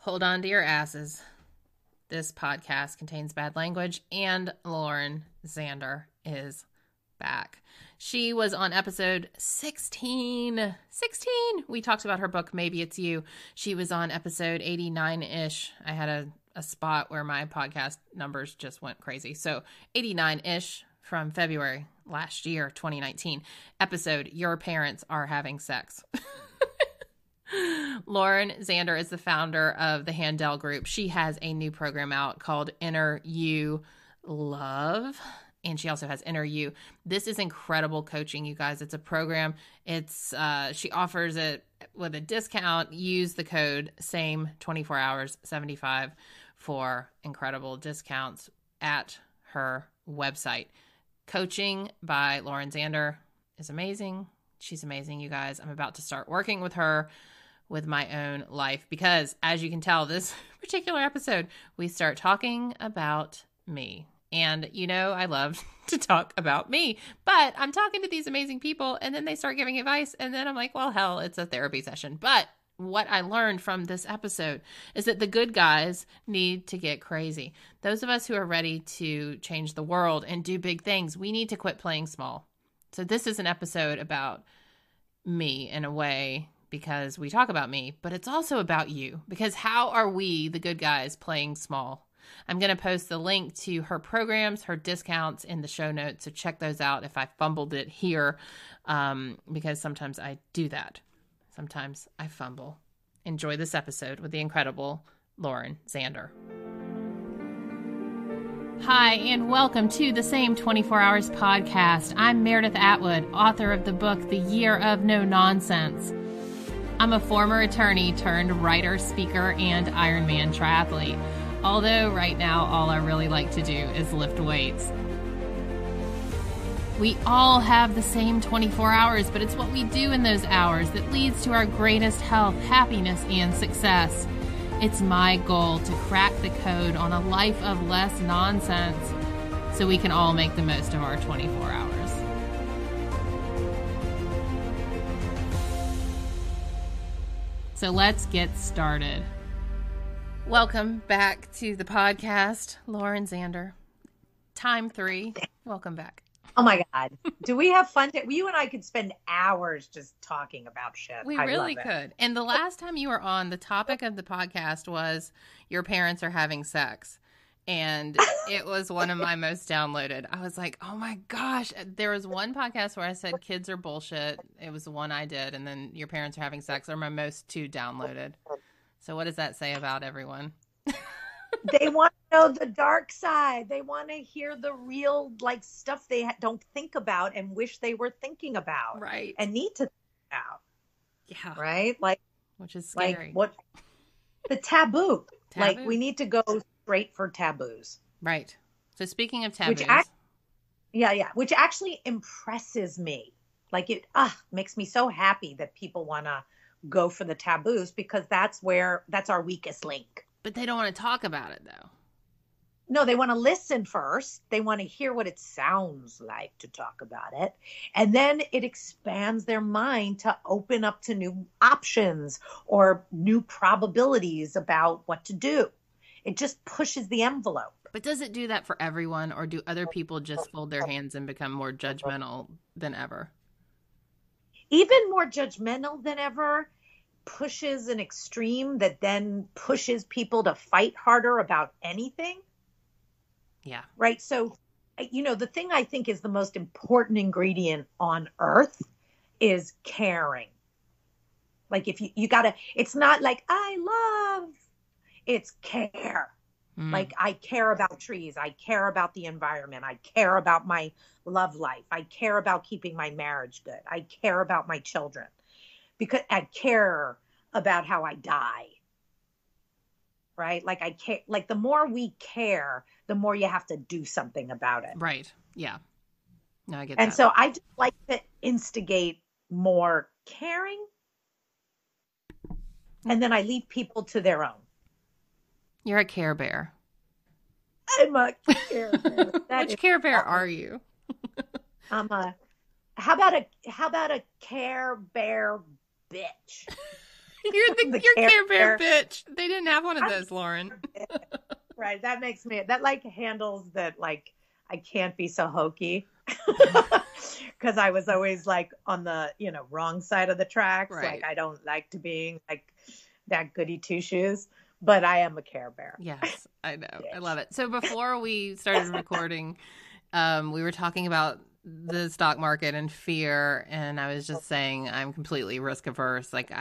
Hold on to your asses. This podcast contains bad language, and Lauren Zander is back. She was on episode 16. We talked about her book, Maybe It's You. She was on episode 89-ish. I had a spot where my podcast numbers just went crazy. So 89-ish from February last year, 2019. Episode, Your Parents Are Having Sex. Lauren Zander is the founder of the Handel Group. She has a new program out called Inner.U Love, and she also has Inner.U. This is incredible coaching, you guys. It's a program. It's she offers it with a discount. Use the code SAME 24 hours 75 for incredible discounts at her website. Coaching by Lauren Zander is amazing. She's amazing, you guys. I'm about to start working with her with my own life because, as you can tell, this particular episode, we start talking about me. And, you know, I love to talk about me, but I'm talking to these amazing people and then they start giving advice. And then I'm like, well, hell, it's a therapy session. But what I learned from this episode is that the good guys need to get crazy. Those of us who are ready to change the world and do big things, we need to quit playing small. So this is an episode about me in a way, because we talk about me, but it's also about you, because how are we, the good guys, playing small? I'm going to post the link to her programs, her discounts in the show notes. So check those out if I fumbled it here, because sometimes I do that. Sometimes I fumble. Enjoy this episode with the incredible Lauren Zander. Hi, and welcome to the Same 24 Hours podcast. I'm Meredith Atwood, author of the book, The Year of No Nonsense. I'm a former attorney turned writer, speaker, and Ironman triathlete. Although right now, all I really like to do is lift weights. We all have the same 24 hours, but it's what we do in those hours that leads to our greatest health, happiness, and success. It's my goal to crack the code on a life of less nonsense so we can all make the most of our 24 hours. So let's get started. Welcome back to the podcast, Lauren Zander. Time 3. Welcome back. Oh my God. Do we have fun? You and I could spend hours just talking about shit. We really could. And the last time you were on, the topic of the podcast was your parents are having sex. And it was one of my most downloaded. I was like, oh my gosh. There was one podcast where I said kids are bullshit. It was the one I did. And then your parents are having sex are my most 2 downloaded. So what does that say about everyone? They want to know the dark side. They want to hear the real stuff they don't think about and wish they were thinking about. Right. And need to think about. Yeah. Right? Which is scary. The taboo. We need to go straight for taboos. Right. So speaking of taboos. Which actually impresses me. It makes me so happy that people want to go for the taboos, because that's our weakest link. But they don't want to talk about it, though. No, they want to listen first. They want to hear what it sounds like to talk about it. And then it expands their mind to open up to new options or new probabilities about what to do. It just pushes the envelope. But does it do that for everyone, or do other people just fold their hands and become more judgmental than ever? Even more judgmental than ever pushes an extreme that then pushes people to fight harder about anything. Yeah. Right. So, the thing I think is the most important ingredient on earth is caring. If you gotta, it's not like I love, it's care. I care about trees. I care about the environment. I care about my love life. I care about keeping my marriage good. I care about my children, because I care about how I die. Right? I care. The more we care, the more you have to do something about it. Right. Yeah. No, I get that. And so I just like to instigate more caring, and then I leave people to their own. You're a Care Bear. I'm a Care Bear. Which Care Bear are you? I'm a. How about a Care Bear bitch? You're Care Bear bitch. They didn't have one of those, Lauren. Right. That makes me, that like handles that, like, I can't be so hokey. Because I was always like on the, wrong side of the tracks. Right. Like, I don't like to be like that goody two shoes, but I am a Care Bear. Yes, I know. I love it. So before we started recording, we were talking about the stock market and fear, and I was just saying I'm completely risk averse. Like,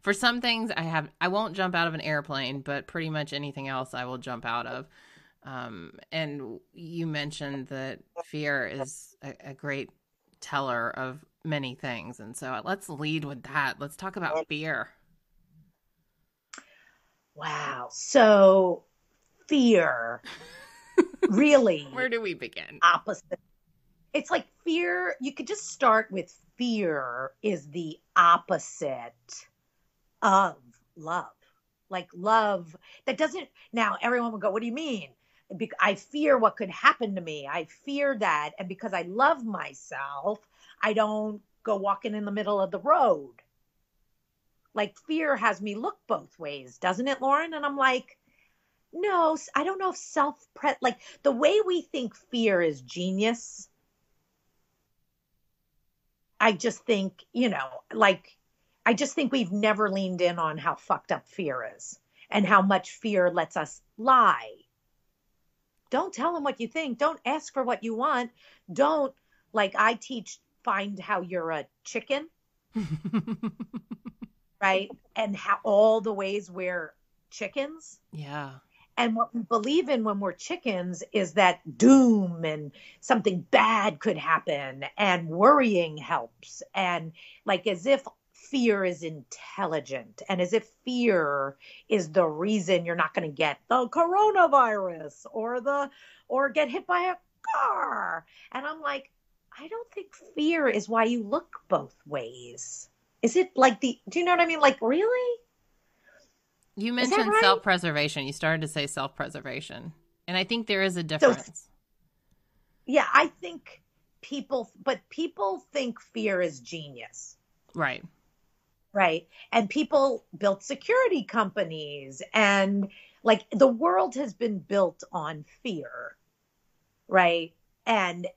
for some things I won't jump out of an airplane, but pretty much anything else I will jump out of. And you mentioned that fear is a great teller of many things, and so let's lead with that. Let's talk about fear. Wow. So fear, really. Where do we begin? Opposite. It's like fear. You could just start with fear is the opposite of love. Like love that doesn't, now everyone will go, what do you mean? I fear what could happen to me. I fear that. And because I love myself, I don't go walking in the middle of the road. Like fear has me look both ways, doesn't it, Lauren? And I'm like, no, I don't know if like the way we think fear is genius. I just think, I just think we've never leaned in on how fucked up fear is and how much fear lets us lie. Don't tell them what you think. Don't ask for what you want. Don't, like I teach, find how you're a chicken. Right? And how all the ways we're chickens. Yeah. And what we believe in when we're chickens is that doom and something bad could happen and worrying helps. And like as if fear is intelligent and as if fear is the reason you're not going to get the coronavirus or get hit by a car. And I'm like, I don't think fear is why you look both ways. Is it like do you know what I mean? Like, really? You mentioned right? Self-preservation. You started to say self-preservation. And I think there is a difference. So, yeah, I think people think fear is genius. Right. Right. And people built security companies and like the world has been built on fear. Right. And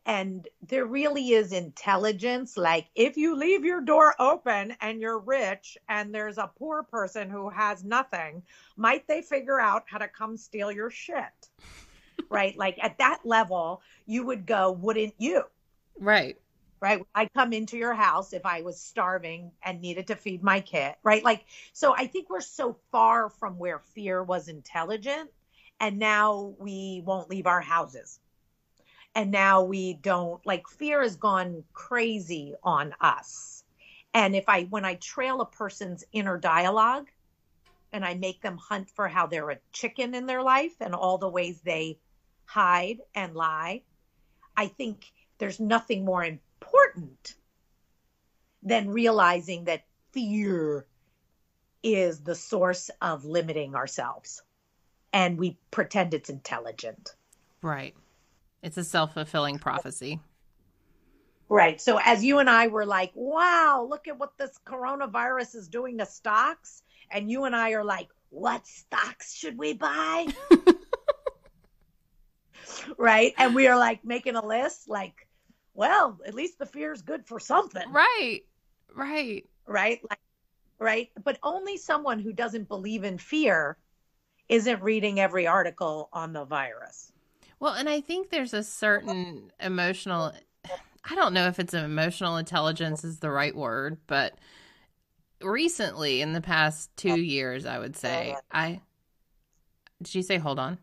there really is intelligence. Like if you leave your door open and you're rich and there's a poor person who has nothing, might they figure out how to come steal your shit? Right. Like at that level, you would go, wouldn't you? Right. Right. I'd come into your house if I was starving and needed to feed my kid. Right. Like, so I think we're so far from where fear was intelligent and now we won't leave our houses. And now we don't, like fear has gone crazy on us. And when I trail a person's inner dialogue and I make them hunt for how they're a chicken in their life and all the ways they hide and lie, I think there's nothing more important than realizing that fear is the source of limiting ourselves. And we pretend it's intelligent. Right. It's a self-fulfilling prophecy. Right. So as you and I were like, wow, look at what this coronavirus is doing to stocks. And you and I are like, what stocks should we buy? Right. And we are like making a list like, well, at least the fear is good for something. Right. Right. Right. Like, right. But only someone who doesn't believe in fear isn't reading every article on the virus. Well, and I think there's a certain emotional, I don't know if it's emotional intelligence is the right word, but recently in the past 2 years, I would say, did you say, hold on?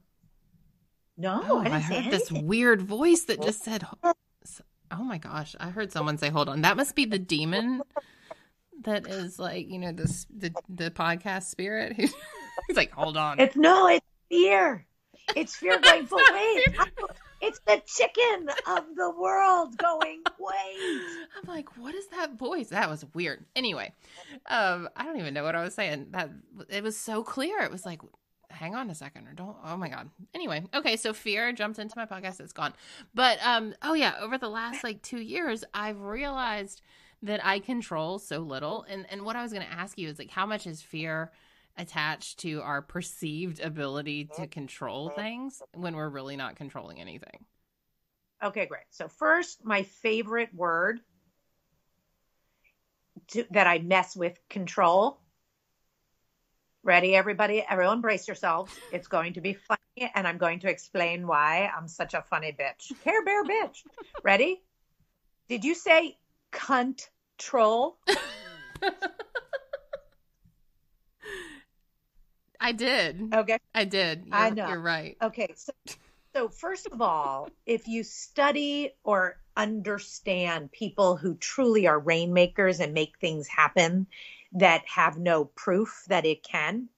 No, I heard this weird voice that just said, oh my gosh, I heard someone say, hold on. That must be the demon that is like, the podcast spirit. He's like, hold on. It's fear. It's fear going, but wait, it's the chicken of the world going, wait. I'm like, what is that voice? That was weird. Anyway, I don't even know what I was saying. That it was so clear. It was like, hang on a second or don't. Oh my God. Anyway. Okay. So fear jumped into my podcast. It's gone. But, over the last 2 years, I've realized that I control so little. And what I was going to ask you is like, how much is fear attached to our perceived ability to control things when we're really not controlling anything? Okay, great. So first, my favorite word that I mess with, control. Ready, everybody? Everyone brace yourselves. It's going to be funny, and I'm going to explain why I'm such a funny bitch. Care Bear bitch. Ready? Did you say cunt troll? I did. Okay. I did. I know. You're right. Okay. So first of all, if you study or understand people who truly are rainmakers and make things happen that have no proof that it can,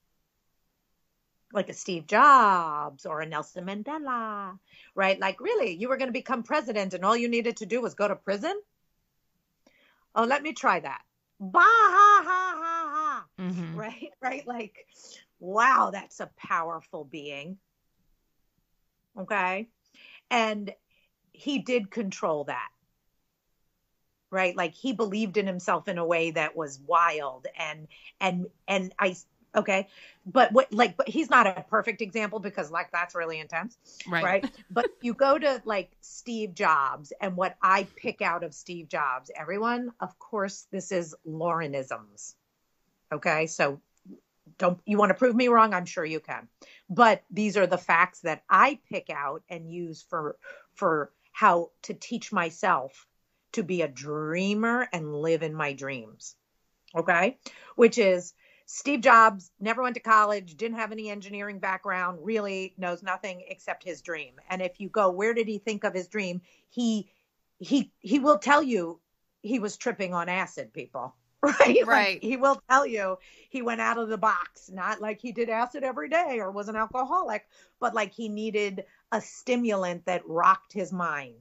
like a Steve Jobs or a Nelson Mandela, right? Like, really, you were going to become president and all you needed to do was go to prison? Oh, let me try that. Bah, ha, ha, ha, ha. Mm-hmm. Right? Like, wow, that's a powerful being. Okay. And he did control that, right? Like he believed in himself in a way that was wild and I, okay. But but he's not a perfect example because like, that's really intense. Right. But you go to like Steve Jobs and what I pick out of Steve Jobs, everyone, of course, this is Laurenisms. Okay. So you want to prove me wrong? I'm sure you can. But these are the facts that I pick out and use for how to teach myself to be a dreamer and live in my dreams. Okay? Which is Steve Jobs never went to college, didn't have any engineering background, really knows nothing except his dream. And if you go, where did he think of his dream? He will tell you he was tripping on acid, people. Right. Like he will tell you he went out of the box, not like he did acid every day or was an alcoholic, but like he needed a stimulant that rocked his mind.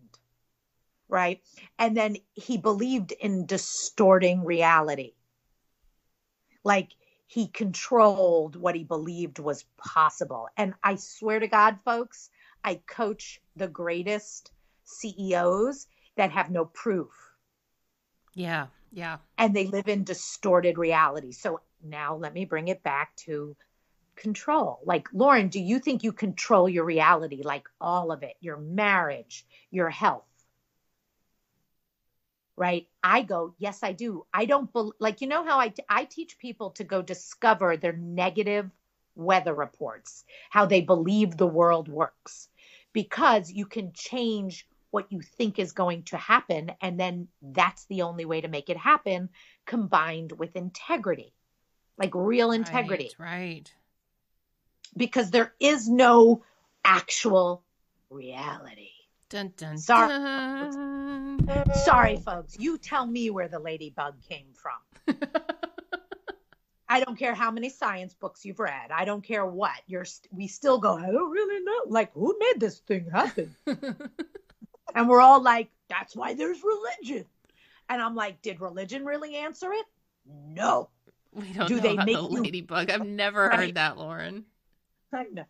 Right. And then he believed in distorting reality. Like he controlled what he believed was possible. And I swear to God, folks, I coach the greatest CEOs that have no proof. Yeah. Yeah. And they live in distorted reality. So now let me bring it back to control. Like, Lauren, do you think you control your reality? Like all of it, your marriage, your health? Right? I go, yes, I do. I don't like, you know how I teach people to go discover their negative weather reports, how they believe the world works, because you can change what you think is going to happen. And then that's the only way to make it happen, combined with integrity, like real integrity. Right. Because there is no actual reality. Dun, dun, Sorry, dun. Sorry, folks. You tell me where the ladybug came from. I don't care how many science books you've read. I don't care what. We still go, I don't really know. Like, who made this thing happen? And we're all like, that's why there's religion. And I'm like, did religion really answer it? No. We don't know about the ladybug. I've never heard that, Lauren. I know.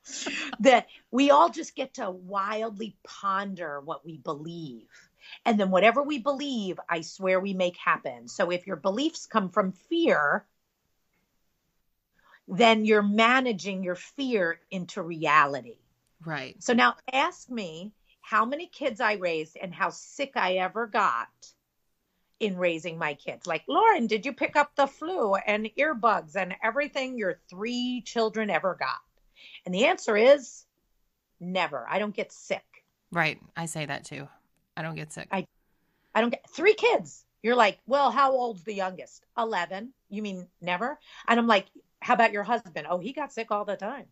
That we all just get to wildly ponder what we believe. And then whatever we believe, I swear we make happen. So if your beliefs come from fear, then you're managing your fear into reality. Right. So now ask me how many kids I raised and how sick I ever got in raising my kids. Like, Lauren, did you pick up the flu and earbugs and everything your 3 children ever got? And the answer is never. I don't get sick. Right. I say that too. I don't get sick. I don't get 3 kids. You're like, well, how old's the youngest? 11. You mean never? And I'm like, how about your husband? Oh, he got sick all the time.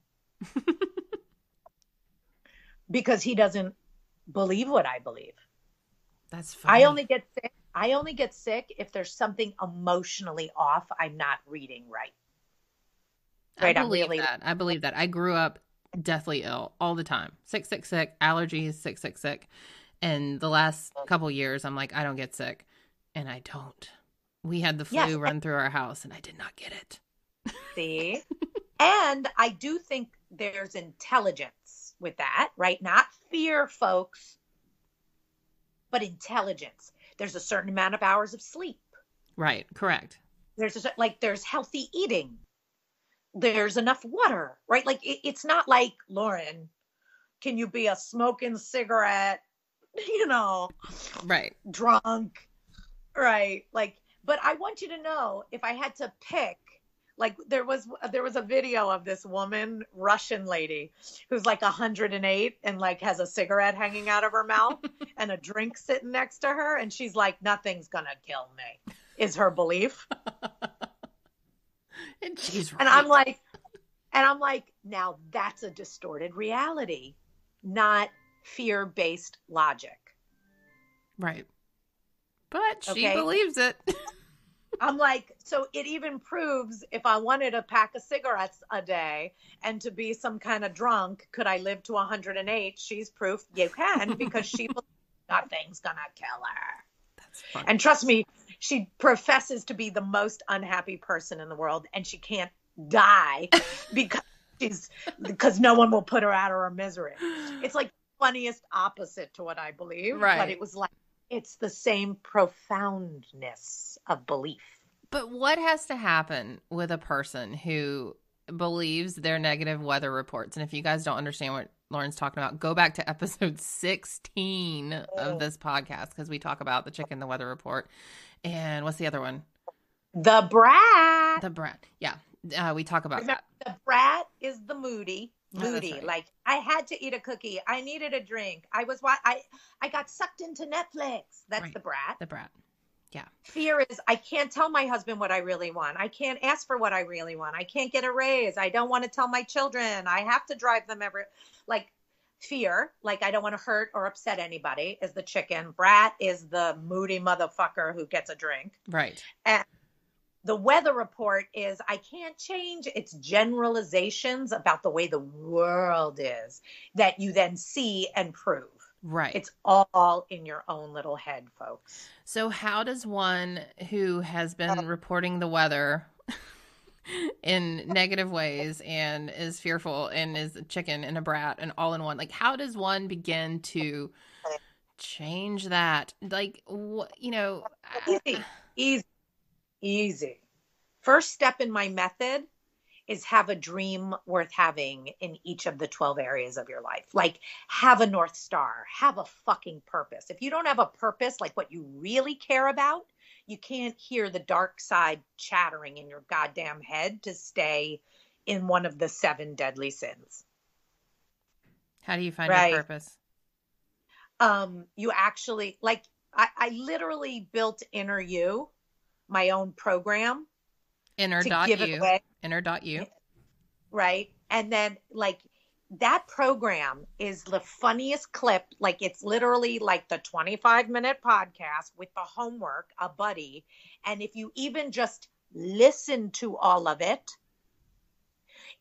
Because he doesn't believe what I believe. That's funny. I only get sick if there's something emotionally off. I'm not reading right. Right. I believe that. I grew up deathly ill all the time. Sick, allergies, sick. And the last couple years, I'm like, I don't get sick. And I don't. We had the flu run through our house and I did not get it. See? And I do think there's intelligence with that, right? Not fear, folks, but intelligence. There's a certain amount of hours of sleep. Right. Correct. There's healthy eating. There's enough water, right? Like it's not like, Lauren, can you be a smoking cigarette, you know, Right. drunk, right? Like, but I want you to know, if I had to pick, like there was a video of this woman, Russian lady, who's like 108 and like has a cigarette hanging out of her mouth and a drink sitting next to her, and she's like, nothing's gonna kill me, is her belief. And she's right. And I'm like, now that's a distorted reality, not fear-based logic. Right. But she Okay? believes it. I'm like, so it even proves, if I wanted a pack of cigarettes a day and to be some kind of drunk, could I live to 108? She's proof you can, because she believes nothing's gonna kill her. That's funny. And trust me, she professes to be the most unhappy person in the world, and she can't die because no one will put her out of her misery. It's like the funniest opposite to what I believe, Right. but it was like, it's the same profoundness of belief. But what has to happen with a person who believes their negative weather reports? And if you guys don't understand what Lauren's talking about, go back to episode 16 of this podcast, because we talk about the chicken, the weather report. And what's the other one? The Brat. The Brat. Yeah. We talk about Remember, that. the Brat is the moody. Oh, that's right. Like, I had to eat a cookie. I needed a drink. I got sucked into Netflix. That's Right. the Brat. The Brat. Yeah. Fear is, I can't tell my husband what I really want. I can't ask for what I really want. I can't get a raise. I don't want to tell my children. I have to drive them like, fear, like I don't want to hurt or upset anybody, is the chicken. Brat is the moody motherfucker who gets a drink. Right. And the weather report is, I can't change. It's generalizations about the way the world is that you then see and prove. Right. It's all in your own little head, folks. So how does one who has been reporting the weather in negative ways and is fearful and is a chicken and a brat and all in one, like, how does one begin to change that? Like, Easy. First step in my method is have a dream worth having in each of the 12 areas of your life. Like, have a North Star, have a fucking purpose. If you don't have a purpose, like what you really care about, you can't hear the dark side chattering in your goddamn head to stay in one of the 7 deadly sins. How do you find your purpose? You actually, like, I literally built Inner.U, my own program. Inner.U. Inner.U. Right. And then, like, that program is the funniest clip. Like, it's literally like the 25-minute podcast with the homework, a buddy. And if you even just listen to all of it,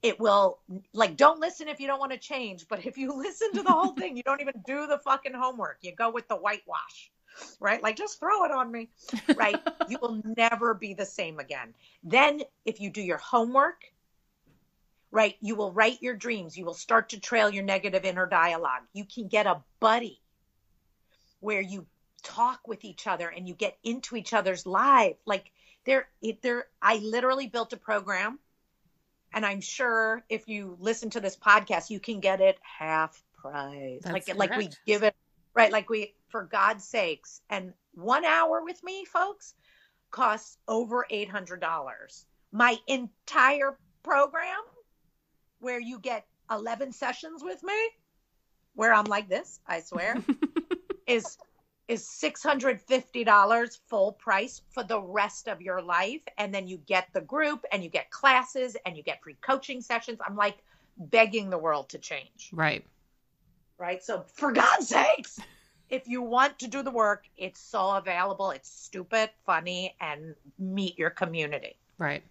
it will, like, don't listen if you don't want to change. But if you listen to the whole thing, you don't even do the fucking homework. You go with the whitewash, right? Like, just throw it on me, right? You will never be the same again. Then if you do your homework, right, you will write your dreams. You will start to trail your negative inner dialogue. You can get a buddy where you talk with each other and you get into each other's lives. Like, I literally built a program, and I'm sure if you listen to this podcast, you can get it half price. Like we give it, right? Like, for God's sakes. And 1 hour with me, folks, costs over $800. My entire program, where you get 11 sessions with me, where I'm like this, I swear, is $650 full price for the rest of your life. And then you get the group and you get classes and you get free coaching sessions. I'm like begging the world to change. Right. Right. So for God's sakes, if you want to do the work, it's so available. It's stupid, funny, and meet your community. Right.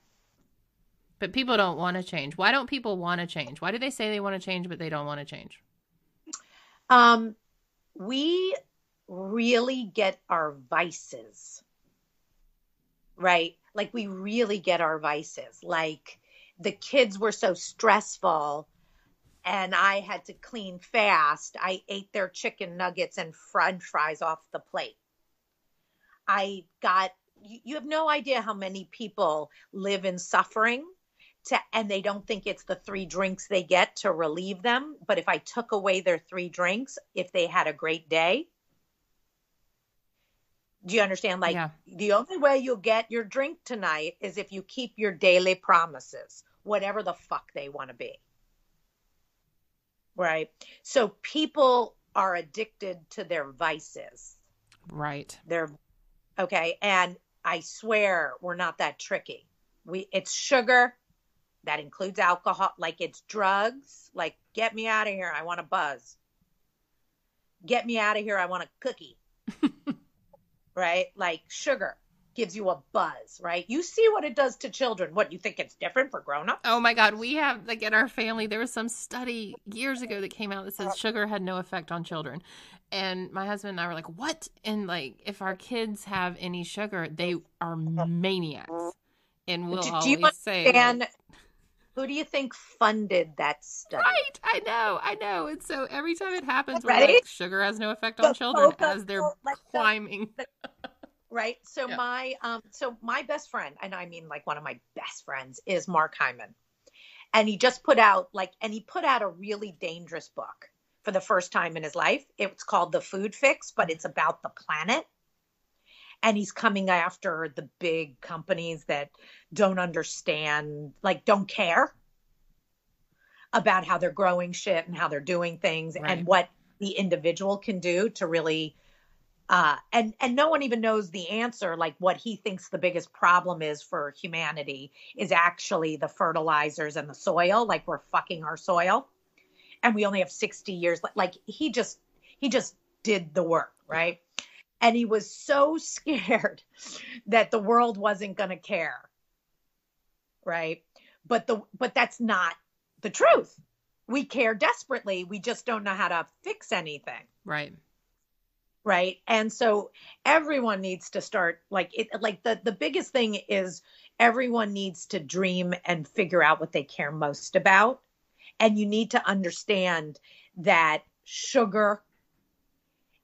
But people don't want to change. Why don't people want to change? Why do they say they want to change, but they don't want to change? We really get our vices, right? Like, we really get our vices. Like, the kids were so stressful and I had to clean fast. I ate their chicken nuggets and french fries off the plate. I got you have no idea how many people live in suffering and they don't think it's the 3 drinks they get to relieve them. But if I took away their 3 drinks, if they had a great day, do you understand? Like, Yeah. the only way you'll get your drink tonight is if you keep your daily promises, whatever the fuck they want to be. Right. So people are addicted to their vices. Right. They're okay. And I swear we're not that tricky. It's sugar. That includes alcohol. Like, it's drugs. Like, get me out of here. I want a buzz. Get me out of here. I want a cookie. Right? Like, sugar gives you a buzz, right? You see what it does to children. What, you think it's different for grown-ups? Oh my God. We have, like, in our family, there was some study years ago that came out that says sugar had no effect on children. And my husband and I were like, what? And, like, if our kids have any sugar, they are maniacs. And we'll Do you always say, understand? like, Who do you think funded that study? right. I know. And so every time it happens, we're Ready? like, sugar has no effect on children as they're like climbing. Right. So Yeah. my best friend, and I mean like one of my best friends, is Mark Hyman. And he just put out a really dangerous book for the first time in his life. It's called The Food Fix, but it's about the planet. And he's coming after the big companies that don't understand, like, don't care about how they're growing shit and how they're doing things, Right. and what the individual can do to really and no one even knows the answer. Like, what he thinks the biggest problem is for humanity is actually the fertilizers and the soil. Like, we're fucking our soil, and we only have 60 years. Like, he just did the work, right? And he was so scared that the world wasn't going to care, right? But that's not the truth. We care desperately. We just don't know how to fix anything. Right. Right. And so everyone needs to start, like, the biggest thing is everyone needs to dream and figure out what they care most about. And you need to understand that sugar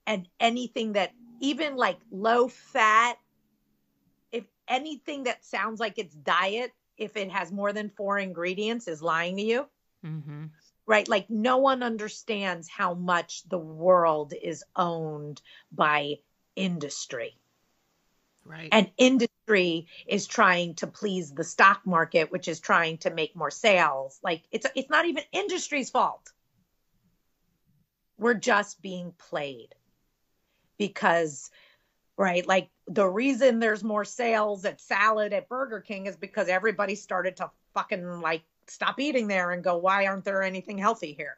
and anything that, even like low fat, if anything that sounds like it's diet, if it has more than 4 ingredients, is lying to you. Mm-hmm. Right? Like, no one understands how much the world is owned by industry. Right. And industry is trying to please the stock market, which is trying to make more sales. Like, it's not even industry's fault. We're just being played because, right? Like, the reason there's more sales at salad at Burger King is because everybody started to fucking, like, stop eating there and go, why aren't there anything healthy here?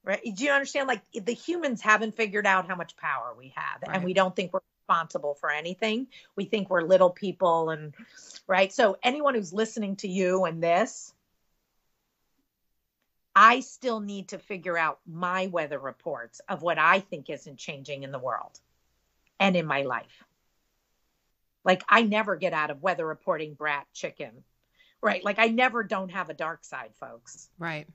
Right? Do you understand? Like, the humans haven't figured out how much power we have, Right. and we don't think we're responsible for anything. We think we're little people, and right. So anyone who's listening to you and this, I still need to figure out my weather reports of what I think isn't changing in the world and in my life. Like, I never get out of weather reporting Brat chicken. Right. Like, I never don't have a dark side, folks. Right.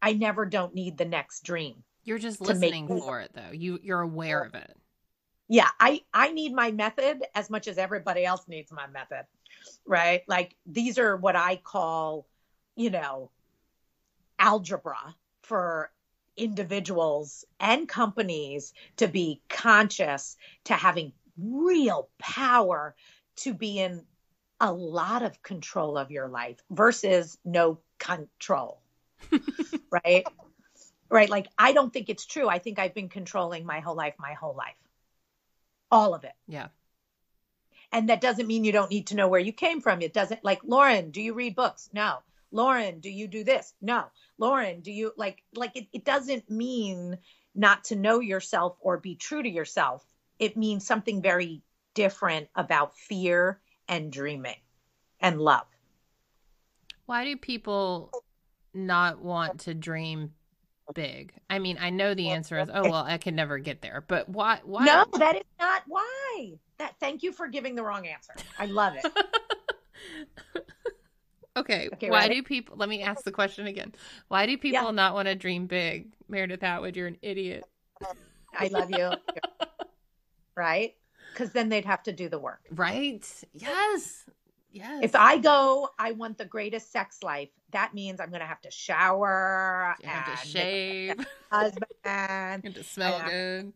I never don't need the next dream. You're just listening for it, though. You're aware of it. Yeah. I need my method as much as everybody else needs my method. Right. Like, these are what I call, algebra for individuals and companies to be conscious, to having real power, to be in a lot of control of your life versus no control. Right. Right. Like, I don't think it's true. I think I've been controlling my whole life. All of it. Yeah. And that doesn't mean you don't need to know where you came from. It doesn't, like, Lauren, do you read books? No. Lauren, do you do this? No. Lauren, do you it doesn't mean not to know yourself or be true to yourself. It means something very different about fear and dreaming and love. Why do people not want to dream big? I mean, I know the answer is, oh, well, I can never get there. But why? No, that is not why. Thank you for giving the wrong answer. I love it. Okay, why ready? do people, let me ask the question again. Why do people not want to dream big? Meredith Atwood, you're an idiot. I love you. Right? because then they'd have to do the work. Right. Yes. Yes. If I go, I want the greatest sex life, that means I'm going to have to shower You have to and shave. make a husband. You have to smell good.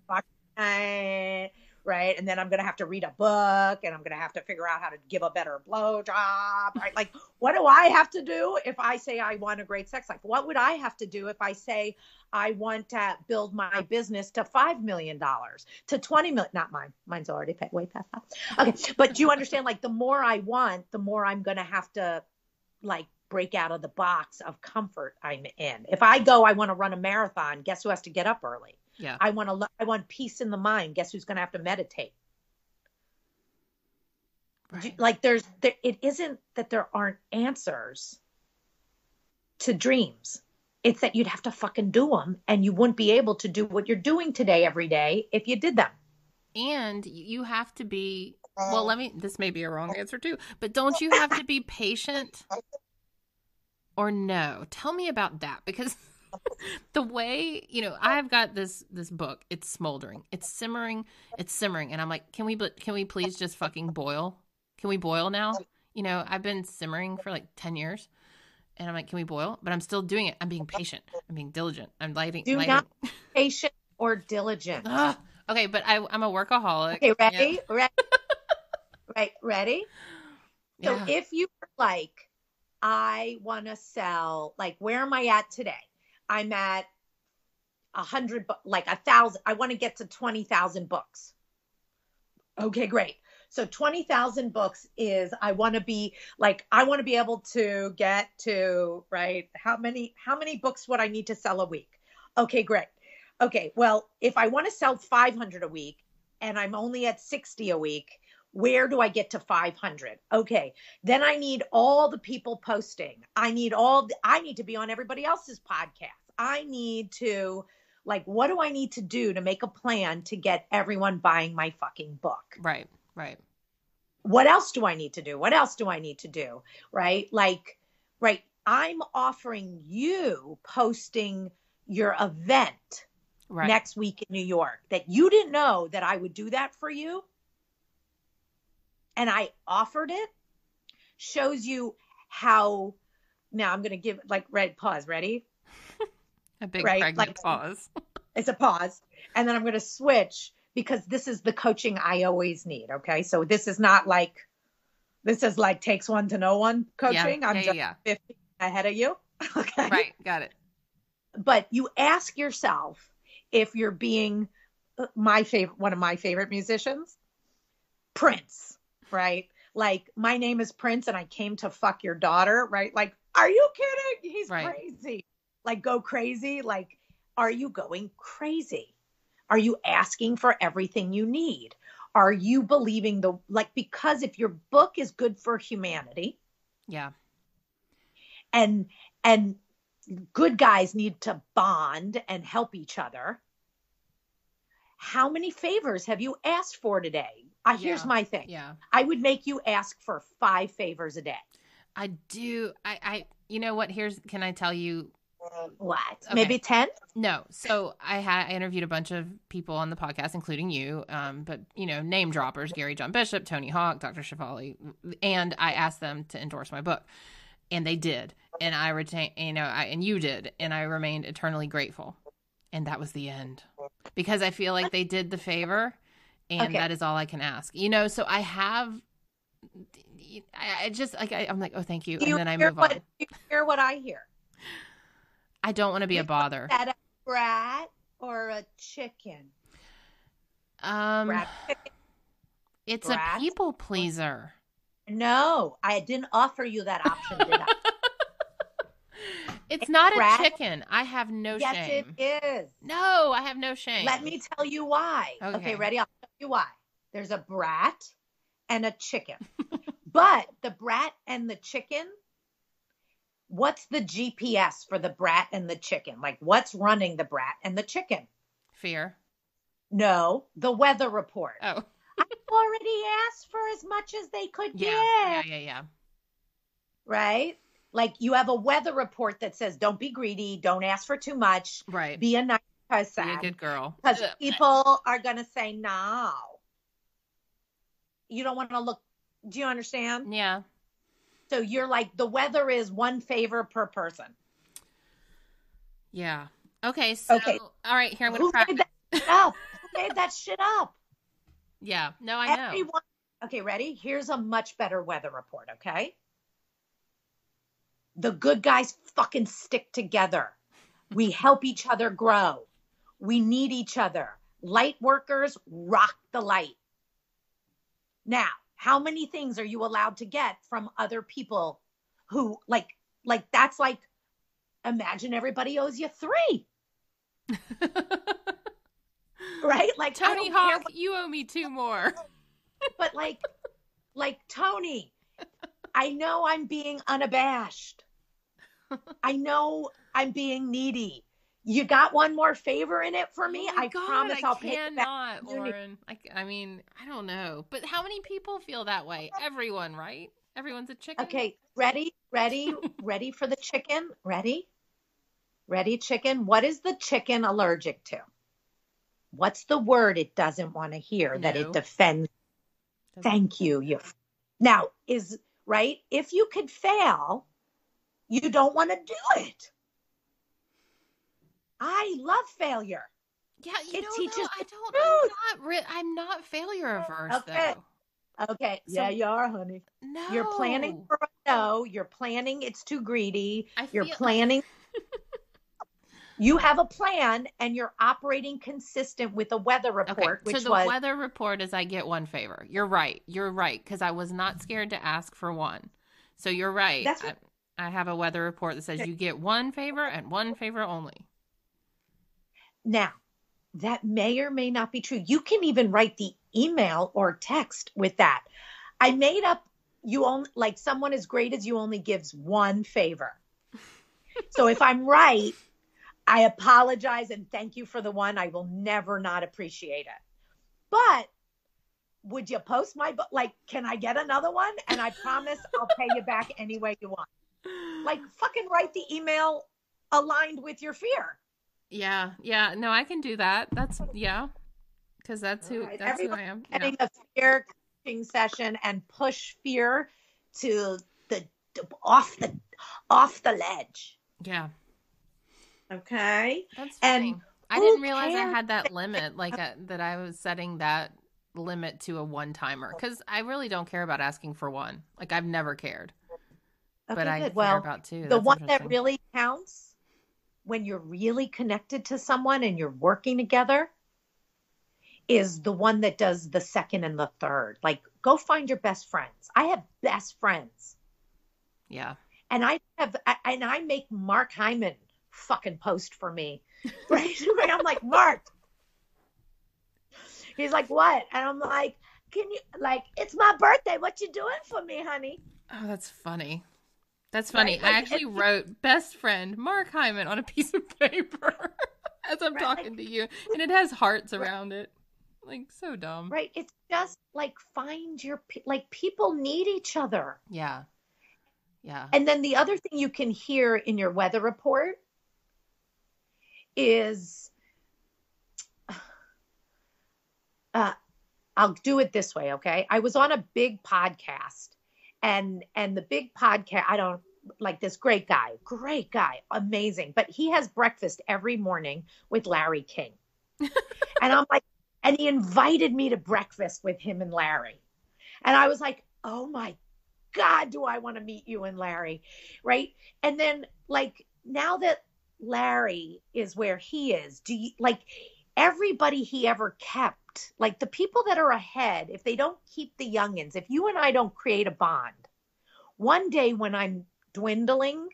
Right. And then I'm going to have to read a book and I'm going to have to figure out how to give a better blowjob. Right. Like, what do I have to do if I say I want a great sex life? What would I have to do if I say I want to build my business to $5 million, to 20 million? Not mine. Mine's already paid way past that. Okay. But do you understand? Like, the more I want, the more I'm going to have to like break out of the box of comfort I'm in. If I go, I want to run a marathon, guess who has to get up early? Yeah. I want peace in the mind. Guess who's going to have to meditate? Right. Like it isn't that there aren't answers to dreams. It's that you'd have to fucking do them, and you wouldn't be able to do what you're doing today every day if you did them. And you have to be, well, this may be a wrong answer too, but don't you have to be patient? Or no? Tell me about that, because the way, I've got this book, it's smoldering, it's simmering, and I'm like, can we please just fucking boil? Can we boil now? I've been simmering for like 10 years, and I'm like, can we boil? But I'm still doing it. I'm being patient. I'm being diligent. I'm lighting. Not patient or diligent. Okay, but I'm a workaholic. Okay, ready? Yeah. Ready? Yeah. So if you were like, I want to sell, like, where am I at today? I'm at 100, like 1,000. I want to get to 20,000 books. Okay, great. So 20,000 books is, I want to be able to get to, right? How many books would I need to sell a week? Okay, great. Okay. Well, if I want to sell 500 a week and I'm only at 60 a week, where do I get to 500? Okay. Then I need all the people posting. I need to be on everybody else's podcast. I need to, like, what do I need to do to make a plan to get everyone buying my fucking book? Right. What else do I need to do? What else do I need to do? Right? Like, right. I'm offering you posting your event next week in New York that you didn't know that I would do that for you. And I offered it. Shows you how. Now I'm going to give pause. Ready? A big pregnant pause. It's a pause. And then I'm going to switch, because this is the coaching I always need. Okay. So this is like takes one to know one coaching. I'm just 50 ahead of you. Okay. Right. Got it. But you ask yourself, if you're being one of my favorite musicians, Prince, right? Like, my name is Prince and I came to fuck your daughter, right? Like, are you kidding? He's crazy. Like, go crazy. Like, are you going crazy? Are you asking for everything you need? Are you believing because if your book is good for humanity. Yeah. And good guys need to bond and help each other. How many favors have you asked for today? Here's my thing. Yeah. I would make you ask for 5 favors a day. I do. You know what? Can I tell you? What? Okay. Maybe 10? No. So I interviewed a bunch of people on the podcast, including you. But name droppers: Gary John Bishop, Tony Hawk, Dr. Shefali, and I asked them to endorse my book, and they did, and I retained. And you did, and I remained eternally grateful. And that was the end, because I feel like they did the favor, and that is all I can ask. So I have. I just I'm like, oh, thank you, and then I move on. Do you hear what I hear? I don't want to be a bother. Is that a brat or a chicken? Brat chicken? It's brat? A people pleaser. No, I didn't offer you that option, did I? It's not brat? A chicken. I have no shame. Yes, it is. No, I have no shame. Let me tell you why. Okay, ready? I'll tell you why. There's a brat and a chicken. But the brat and the chicken, what's the GPS for the brat and the chicken? Like, what's running the brat and the chicken? Fear. No, the weather report. Oh. I've already asked for as much as they could get. Yeah. Right? Like, you have a weather report that says, don't be greedy, don't ask for too much. Right. Be a nice person. Be a good girl. Because people are going to say no. you don't want to look, do you understand? Yeah. So you're like, the weather is one favor per person. Yeah. Okay. So, Okay. all right, here I'm going to Who practice. made that shit up? Who made that shit up? Yeah. No, I know. Everyone. Okay, ready? Here's a much better weather report, okay? The good guys fucking stick together. We help each other grow. We need each other. Light workers rock the light. Now, how many things are you allowed to get from other people who like that's like, imagine everybody owes you 3. Right? Like, Tony Hawk, you owe me 2 more. But like Tony, I know I'm being unabashed. I know I'm being needy. You got one more favor in it for me? Oh my I God, promise I'll pay it back. cannot, Lauren. I mean, I don't know. But how many people feel that way? Everyone, right? Everyone's a chicken. Okay, ready for the chicken? Ready, chicken? What is the chicken allergic to? What's the word it doesn't want to hear that it defends? Thank you. Now, is right? If you could fail, you don't want to do it. I love failure. Yeah, it teaches I'm not failure averse, okay. though. Okay. So, yeah, you are, honey. No. You're planning for a no. You're planning it's too greedy. You're planning. You have a plan and you're operating consistent with a weather report, okay. So the weather report is I get 1 favor. You're right. Because I was not scared to ask for 1. So you're right. I have a weather report that says you get 1 favor and 1 favor only. Now, that may or may not be true. You can even write the email or text with that. I made up like someone as great as you only gives 1 favor. So if I'm right, I apologize and thank you for the 1. I will never not appreciate it. But would you post my book? Like, can I get another one? And I promise I'll pay you back any way you want. Like, fucking write the email aligned with your fear. Yeah. No, I can do that. That's because that's who who I am. Getting a fear coaching session and push fear to the off the ledge. Yeah. Okay. That's funny. And I didn't realize I had that limit, that I was setting that limit to a 1-timer, because I really don't care about asking for 1. Like, I've never cared. Okay, but I care about 2. The one that really counts when you're really connected to someone and you're working together is the one that does the 2nd and the 3rd. Like, go find your best friends. I have best friends. Yeah. And I make Mark Hyman fucking post for me. Right? I'm like, Mark. He's like, what? And I'm like, can you, like, it's my birthday. What you doing for me, honey? Oh, that's funny. That's funny. Right? Like, I actually wrote best friend Mark Hyman on a piece of paper as I'm talking to you. And it has hearts around it. Like, so dumb. Right. It's just like, find your, like, people need each other. Yeah. Yeah. And then the other thing you can hear in your weather report is, I'll do it this way. Okay. I was on a big podcast and the big podcast, I don't like this great guy, amazing. But he has breakfast every morning with Larry King. And I'm like, and he invited me to breakfast with him and Larry. And I was like, oh my God, do I want to meet you and Larry? Right. And then, like, now that Larry is where he is, do you, like, everybody he ever kept, like the people that are ahead, if they don't keep the youngins, if you and I don't create a bond, one day when I'm dwindling,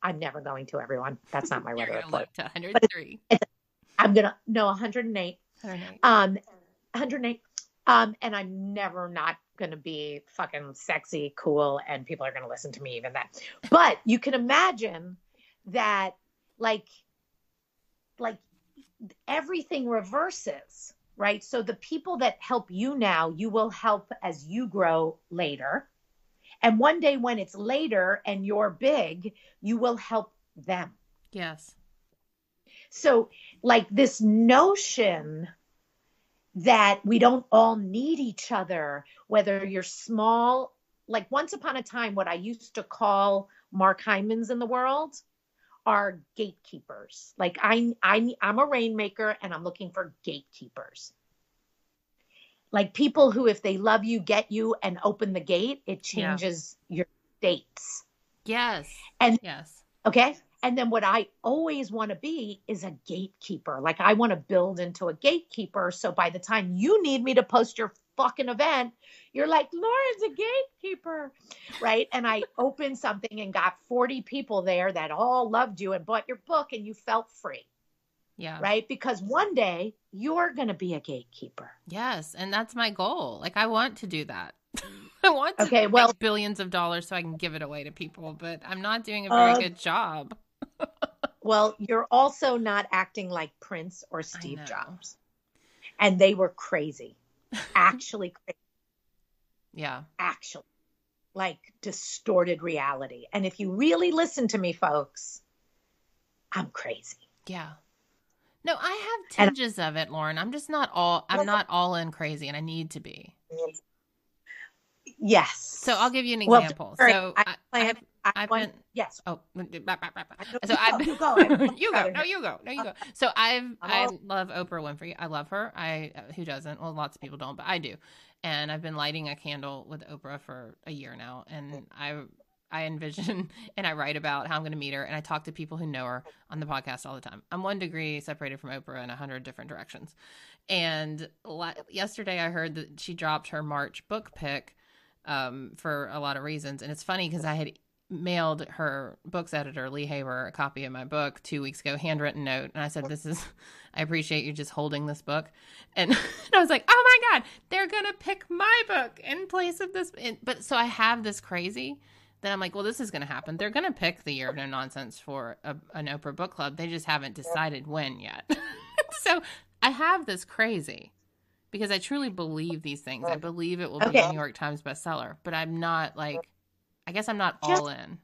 I'm never going to, everyone. That's not my weather report. To 103. I'm going to, no, 108. 108. And I'm never not going to be fucking sexy, cool, and people are going to listen to me even then. But you can imagine that, like everything reverses, right? So the people that help you now, you will help as you grow later. And one day when it's later and you're big, you will help them. Yes. So, like, this notion that we don't all need each other, whether you're small. Like once upon a time, what I used to call Mark Hymans in the world are gatekeepers. Like I'm a rainmaker and I'm looking for gatekeepers. Like people who, if they love you, get you, and open the gate, it Yeah. changes your dates. Yes. And Yes. okay. And then what I always want to be is a gatekeeper. Like I want to build into a gatekeeper. So by the time you need me to post your fucking event, you're like, Lauren's a gatekeeper. Right. And I opened something and got 40 people there that all loved you and bought your book and you felt free. Yeah. Right. Because one day you're going to be a gatekeeper. Yes. And that's my goal. Like, I want to do that. I want to Okay. Well, make billions of dollars so I can give it away to people, but I'm not doing a very good job. well, you're also not acting like Prince or I Steve know. Jobs. And they were crazy. Actually crazy. Yeah. Actually, like distorted reality. And if you really listen to me, folks, I'm crazy. Yeah. No, I have And tinges of it, Lauren. I'm just not all, I'm not all in crazy, and I need to be. yes. So I'll give you an Well, example. don't worry, So I've want- been, yes. oh, So you go. you go. No, you go. No, you go. So I all- love Oprah Winfrey. I love her. Who doesn't? Well, lots of people don't, but I do. And I've been lighting a candle with Oprah for a year now. And I envision and I write about how I'm going to meet her. And I talk to people who know her on the podcast all the time. I'm 1 degree separated from Oprah in 100 different directions. And yesterday I heard that she dropped her March book pick for a lot of reasons. And it's funny because I had mailed her books editor, Lee Haber, a copy of my book 2 weeks ago, handwritten note. And I said, I appreciate you just holding this book. And I was like, oh my God, they're going to pick my book in place of this. But so I have this crazy that I'm like, well, this is going to happen. They're going to pick The Year of No Nonsense for an Oprah book club. They just haven't decided when yet. So I have this crazy because I truly believe these things. I believe it will be a New York Times bestseller, but I'm not like, I guess I'm not all in.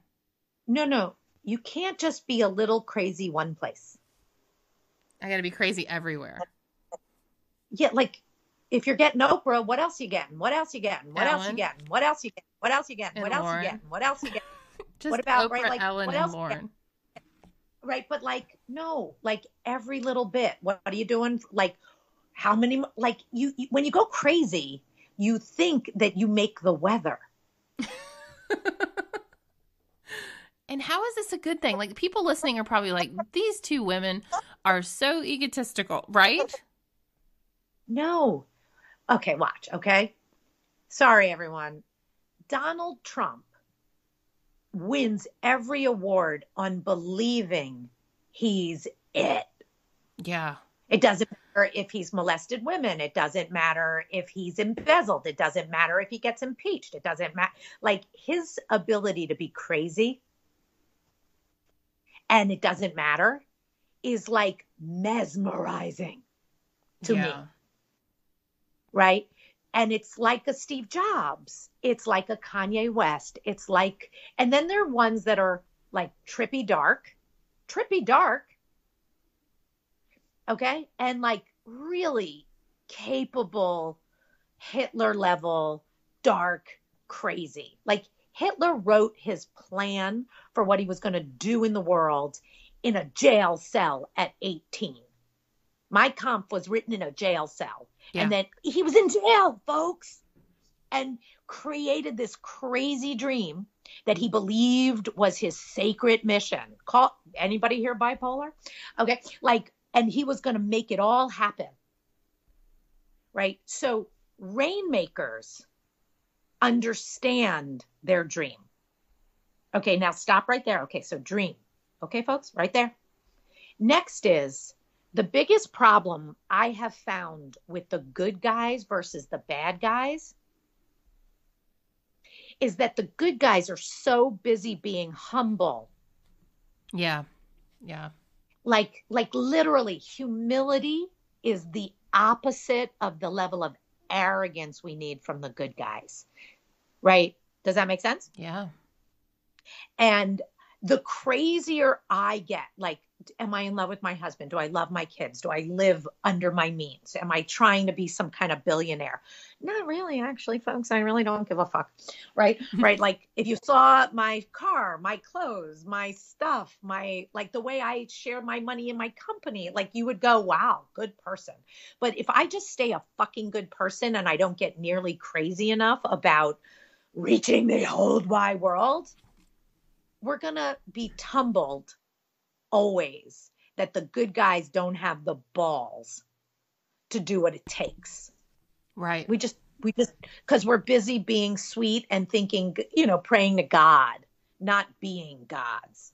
No. You can't just be a little crazy one place. I got to be crazy everywhere. Yeah, like if you're getting Oprah, what else you getting? What else you getting? What else you Ellen. getting? What else you getting? What else you getting? And What else you Lauren. getting? What else you getting? Just What about, Oprah, right, like, Ellen, what and else you Lauren. Right, but like no, like every little bit. What are you doing? Like how many? Like you when you go crazy, you think that you make the weather. And how is this a good thing? Like, people listening are probably like, these two women are so egotistical, right? No. Okay, watch. Okay. Sorry, everyone. Donald Trump wins every award on believing he's it. Yeah. It doesn't matter if he's molested women. It doesn't matter if he's embezzled. It doesn't matter if he gets impeached. It doesn't matter. Like his ability to be crazy and it doesn't matter is like mesmerizing to me. Right? And it's like a Steve Jobs. It's like a Kanye West. It's like, and then there are ones that are like trippy dark. Okay. And like really capable Hitler level, dark, crazy. Like Hitler wrote his plan for what he was going to do in the world in a jail cell at 18. My Kampf was written in a jail cell. Yeah. And then he was in jail, folks, and created this crazy dream that he believed was his sacred mission. Call anybody here bipolar? Okay. Like, and he was going to make it all happen. Right. So rainmakers understand their dream. Okay. Now stop right there. Okay. So dream. Okay, folks, right there. Next is the biggest problem I have found with the good guys versus the bad guys is that the good guys are so busy being humble. Yeah. Yeah. Like literally humility is the opposite of the level of arrogance we need from the good guys. Right? Does that make sense? Yeah. And the crazier I get, like am I in love with my husband? Do I love my kids? Do I live under my means? Am I trying to be some kind of billionaire? Not really, actually, folks. I really don't give a fuck. Right? Right. Like if you saw my car, my clothes, my stuff, like the way I share my money in my company, like you would go, wow, good person. But if I just stay a fucking good person and I don't get nearly crazy enough about reaching the whole wide world, we're going to be tumbled always that the good guys don't have the balls to do what it takes. Right. We just, because we're busy being sweet and thinking, praying to God, not being gods.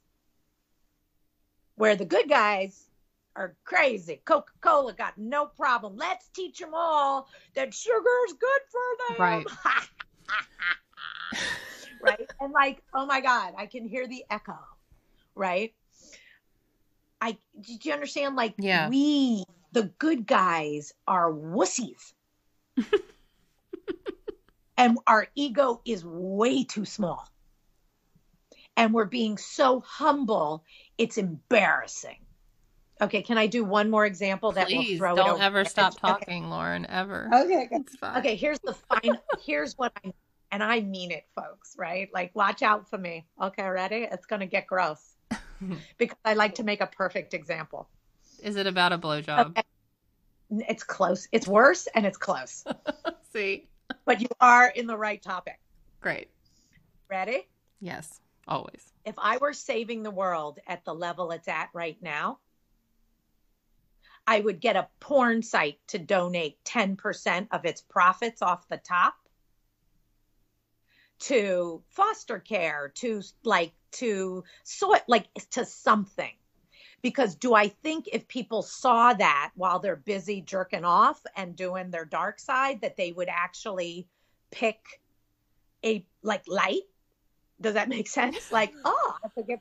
Where the good guys are crazy. Coca-Cola got no problem. Let's teach them all that sugar's good for them. Right. Right. And like, oh my God, I can hear the echo. Right. Did you understand? Like, yeah. The good guys are wussies. And our ego is way too small. And we're being so humble, it's embarrassing. Okay, can I do one more example that will throw it over? Don't ever stop talking, Lauren, ever. Okay. Okay, here's what and I mean it, folks, right? Like, watch out for me. Okay, ready? It's going to get gross. Because I like to make a perfect example. Is it about a blowjob? Okay. It's close. It's worse and it's close. See? But you are in the right topic. Great. Ready? Yes, always. If I were saving the world at the level it's at right now, I would get a porn site to donate 10% of its profits off the top to foster care, to something. Because do I think if people saw that while they're busy jerking off and doing their dark side, that they would actually pick a light? Does that make sense? Like, oh, I forget.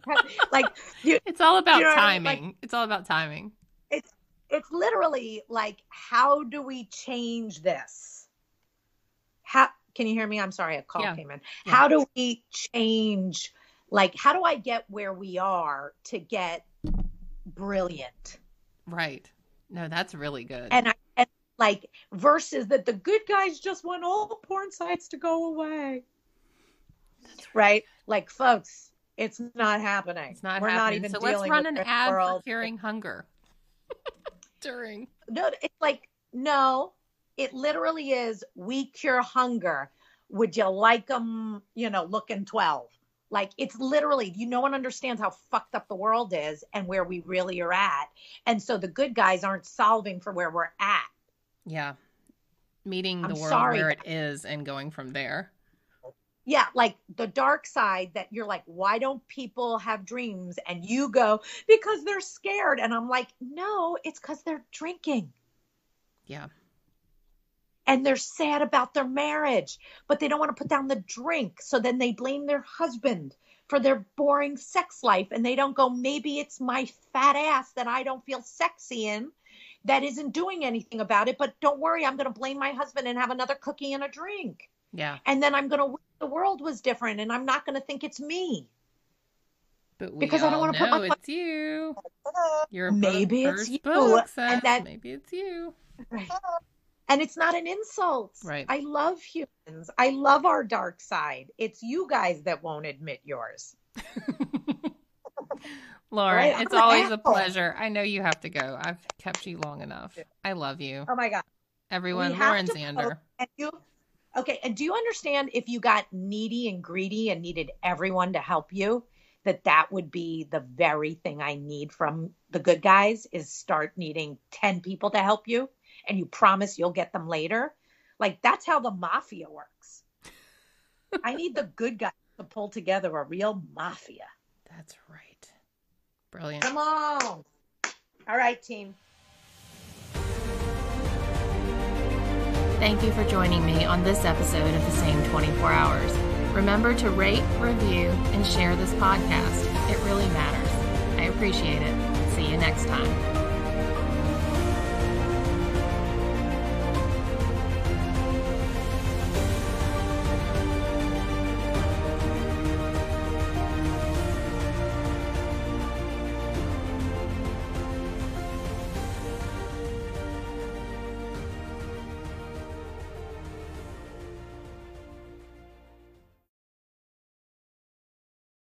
Like, it's all about timing. I mean? Like, it's all about timing. It's literally like, how do we change this? How can you hear me? I'm sorry, a call came in. Yeah. How do we change? Like, how do I get where we are to get brilliant? Right. No, that's really good. And versus that the good guys just want all porn sites to go away. Right? Like, folks, it's not happening. It's not We're happening. not even so dealing let's run with an ad world. For curing hunger. No, it's like, no, it literally is, we cure hunger. Would you like them, looking 12? Like, it's literally, no one understands how fucked up the world is and where we really are at. And so the good guys aren't solving for where we're at. Yeah. Meeting the world where it is and going from there. Yeah, like the dark side that you're like, why don't people have dreams? And you go, because they're scared. And I'm like, no, it's because they're drinking. Yeah. And they're sad about their marriage, but they don't want to put down the drink. So then they blame their husband for their boring sex life. And they don't go, maybe it's my fat ass that I don't feel sexy in that isn't doing anything about it. But don't worry, I'm going to blame my husband and have another cookie and a drink. Yeah. And then I'm going to wish the world was different and I'm not going to think it's me. But because I don't want to put my it's you. Your maybe it's you. And that maybe it's you. Right. And it's not an insult. Right. I love humans. I love our dark side. It's you guys that won't admit yours. Lauren, right? It's always a pleasure. I know you have to go. I've kept you long enough. I love you. Oh my God. Everyone, Lauren Zander. Okay, and do you understand if you got needy and greedy and needed everyone to help you, that would be the very thing I need from the good guys, is start needing 10 people to help you and you promise you'll get them later? Like, that's how the mafia works. I need the good guys to pull together a real mafia. That's right. Brilliant. Come on. All right, team. Thank you for joining me on this episode of The Same 24 Hours. Remember to rate, review, and share this podcast. It really matters. I appreciate it. See you next time.